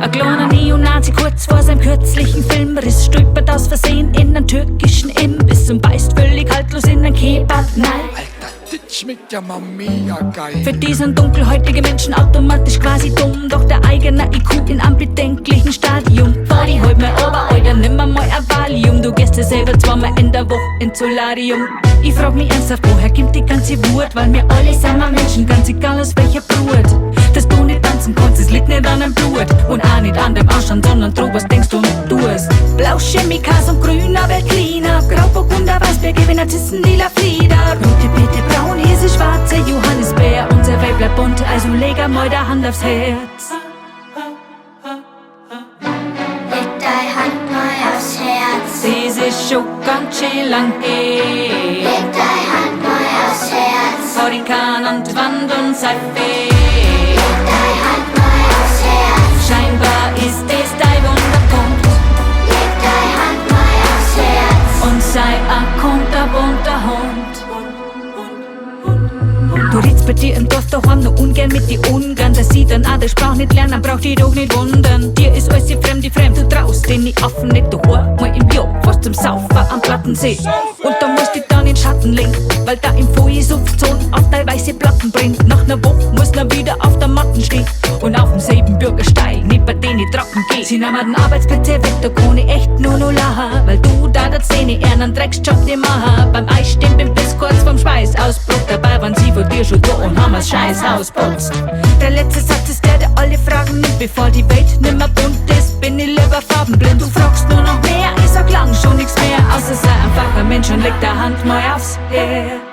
Ein kleiner Neonazi kurz vor seinem kürzlichen Filmriss stolpert aus Versehen in einen türkischen Imbiss und beißt völlig haltlos in einen Kebab. Nein, das schmeckt ja mal mega geil. für die sind dunkelhäutige Menschen automatisch quasi dumm, doch der eigene IQ in einem bedenklichen Stadium. Body, halt mir aber, Alter, nimmer mal ein Valium. Du gehst ja selber zweimal in der Woche ins Solarium. Ich frag mich ernsthaft, woher kommt die ganze Wut? Weil wir alle sind wir Menschen, ganz egal aus welcher Brut. Dass du nicht tanzen kannst, es liegt nicht an deinem Blut und auch nicht an dem Anstand, sondern drauf, was denkst du und tust. Blau Chemikas und grüner Veltliner, Grau Burgunder, Weißbier, Gewinner, Zissen, lila Flieder, rote Beete, braun, Hirse, schwarze Johannisbeer. Unser Welt bleibt bunt, also leg einmal der Hand aufs Herz. Leg deine Hand mal aufs Herz. Das ist schon ganz schön lang her. Leg deine Hand mal aufs Herz. Hurrikan an die Wand und sei fair. Leg deine Hand mal aufs Herz. Scheinbar ist es dein Wunderpunkt Leg deine Hand mal aufs Herz. und sei ein kunterbunter Hund. Du redst bei dir im Dorf daheim noch ungern mit die Ungarn. Das sieht dann auch, der Sprach nicht lernen, braucht dich doch nicht wundern. Dir ist alles die fremd, du traust den die Affen nicht. Du mal im Jahr was zum Saufen am Plattensee. Und da musst du dann in Schatten legen, weil da im Feuersuchtzone auf deine weiße Platten bringt. Nach ner Woche musst du wieder auf der Matten stehen und auf dem selben Bürgersteig nicht bei denen trocken geht. Sie nehmen den Arbeitsplatz weg, da kann ich echt nur noch lachen, weil du da der Szene eher einen Drecksjob nicht machen. Beim Eisstempeln bis kurz vorm Schweißausbruch, dabei waren sie vor dir schon da und haben das Scheißhaus putzt. Der letzte Satz ist der alle Fragen nimmt, bevor die Welt nimmer bunt ist, bin ich lieber farbenblind. Du fragst nur noch mehr, ich sag lang schon nix mehr, außer sei einfach ein Mensch und leg der Hand mal aufs Herz.